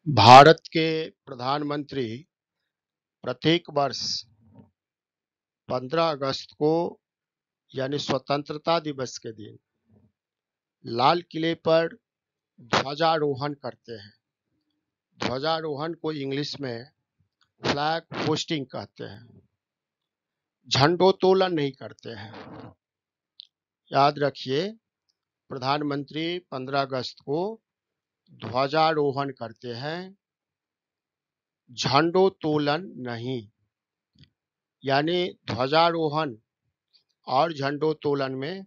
भारत के प्रधानमंत्री प्रत्येक वर्ष 15 अगस्त को यानी स्वतंत्रता दिवस के दिन लाल किले पर ध्वजारोहण करते हैं। ध्वजारोहण को इंग्लिश में फ्लैग होस्टिंग कहते हैं। झंडोत्तोलन नहीं करते हैं। याद रखिए, प्रधानमंत्री 15 अगस्त को ध्वजारोहण करते हैं, झंडोत्तोलन नहीं। यानी ध्वजारोहण और झंडोत्तोलन में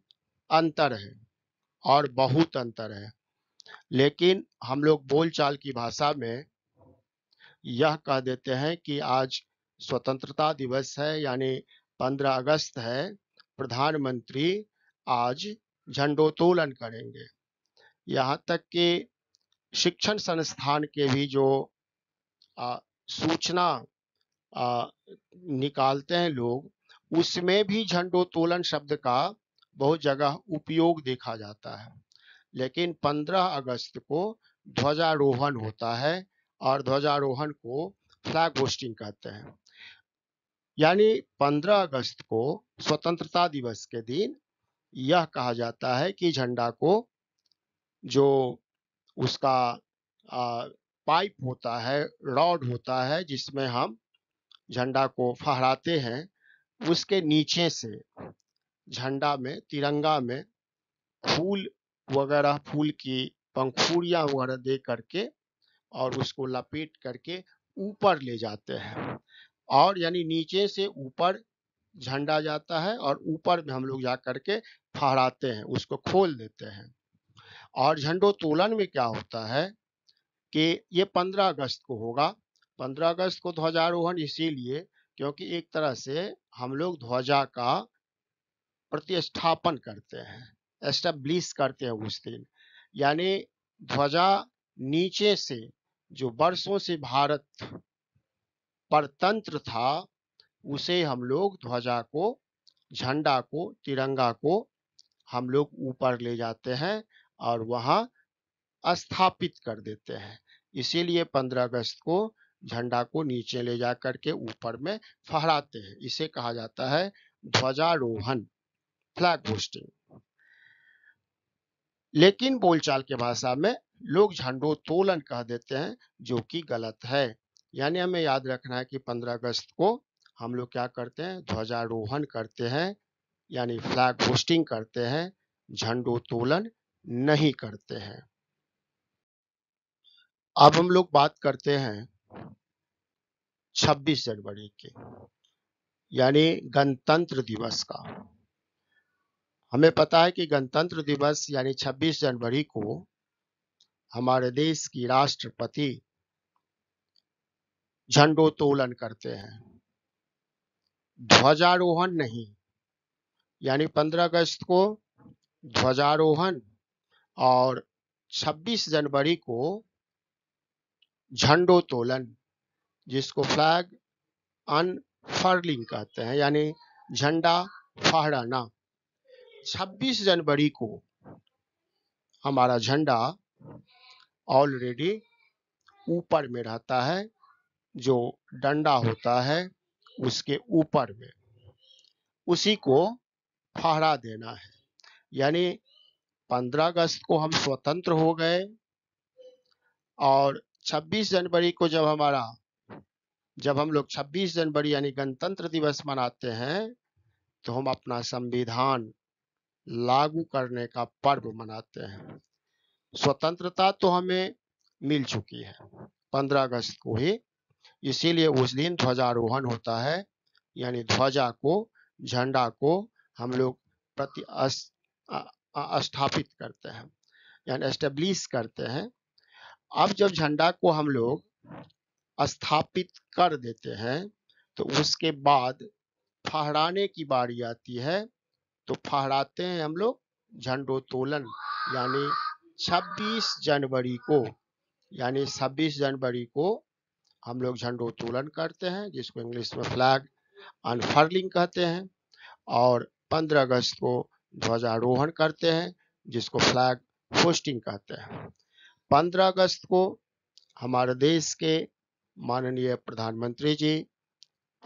अंतर है और बहुत अंतर है। लेकिन हम लोग बोलचाल की भाषा में यह कह देते हैं कि आज स्वतंत्रता दिवस है, यानी 15 अगस्त है, प्रधानमंत्री आज झंडोत्तोलन करेंगे। यहाँ तक कि शिक्षण संस्थान के भी जो सूचना निकालते हैं लोग, उसमें भी झंडोत्तोलन शब्द का बहुत जगह उपयोग देखा जाता है। लेकिन 15 अगस्त को ध्वजारोहण होता है और ध्वजारोहण को फ्लैग होस्टिंग कहते हैं। यानी 15 अगस्त को स्वतंत्रता दिवस के दिन यह कहा जाता है कि झंडा को जो उसका पाइप होता है, रॉड होता है जिसमें हम झंडा को फहराते हैं, उसके नीचे से झंडा में, तिरंगा में फूल वगैरह, फूल की पंखुड़ियां वगैरह दे करके और उसको लपेट करके ऊपर ले जाते हैं। और यानी नीचे से ऊपर झंडा जाता है और ऊपर में हम लोग जा करके फहराते हैं, उसको खोल देते हैं। और झंडोत्तोलन में क्या होता है कि ये 15 अगस्त को होगा। 15 अगस्त को ध्वजारोहण इसीलिए क्योंकि एक तरह से हम लोग ध्वजा का प्रतिष्ठापन करते हैं, एस्टेब्लिश करते हैं उस दिन। यानी ध्वजा नीचे से, जो वर्षों से भारत परतंत्र था, उसे हम लोग ध्वजा को, झंडा को, तिरंगा को हम लोग ऊपर ले जाते हैं और वहां स्थापित कर देते हैं। इसीलिए 15 अगस्त को झंडा को नीचे ले जा करके ऊपर में फहराते हैं। इसे कहा जाता है ध्वजारोहण, फ्लैग होस्टिंग। लेकिन बोलचाल के भाषा में लोग झंडोत्तोलन कह देते हैं, जो कि गलत है। यानी हमें याद रखना है कि 15 अगस्त को हम लोग क्या करते हैं, ध्वजारोहण करते हैं, यानी फ्लैग होस्टिंग करते हैं, झंडोत्तोलन नहीं करते हैं। अब हम लोग बात करते हैं 26 जनवरी की, यानी गणतंत्र दिवस का। हमें पता है कि गणतंत्र दिवस यानी 26 जनवरी को हमारे देश की राष्ट्रपति झंडोत्तोलन करते हैं, ध्वजारोहण नहीं। यानी 15 अगस्त को ध्वजारोहण और 26 जनवरी को झंडोत्तोलन, जिसको फ्लैग अनफर्लिंग कहते हैं, यानी झंडा फहराना। 26 जनवरी को हमारा झंडा ऑलरेडी ऊपर में रहता है, जो डंडा होता है उसके ऊपर में, उसी को फहरा देना है। यानी 15 अगस्त को हम स्वतंत्र हो गए और 26 जनवरी को जब हम लोग 26 जनवरी यानी गणतंत्र दिवस मनाते हैं, तो हम अपना संविधान लागू करने का पर्व मनाते हैं। स्वतंत्रता तो हमें मिल चुकी है 15 अगस्त को ही, इसीलिए उस दिन ध्वजारोहण होता है, यानी ध्वजा को, झंडा को हम लोग स्थापित करते हैं, यानी एस्टेब्लिश करते हैं। अब जब झंडा को हम लोग स्थापित कर देते हैं, तो उसके बाद फहराने की बारी आती है, तो फहराते हैं हम लोग झंडोत्तोलन। यानी 26 जनवरी को, यानी 26 जनवरी को हम लोग झंडोत्तोलन करते हैं, जिसको इंग्लिश में फ्लैग अनफर्लिंग कहते हैं। और 15 अगस्त को ध्वजारोहण करते हैं, जिसको फ्लैग होस्टिंग कहते हैं। 15 अगस्त को हमारे देश के माननीय प्रधानमंत्री जी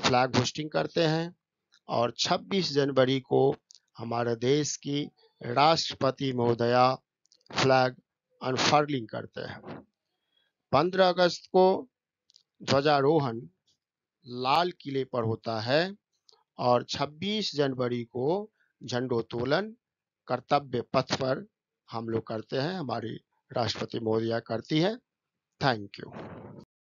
फ्लैग होस्टिंग करते हैं और 26 जनवरी को हमारे देश की राष्ट्रपति महोदया फ्लैग अनफर्लिंग करते हैं। 15 अगस्त को ध्वजारोहण लाल किले पर होता है और 26 जनवरी को झंडोत्तोलन कर्तव्य पथ पर हम लोग करते हैं, हमारी राष्ट्रपति महोदया करती है। Thank you.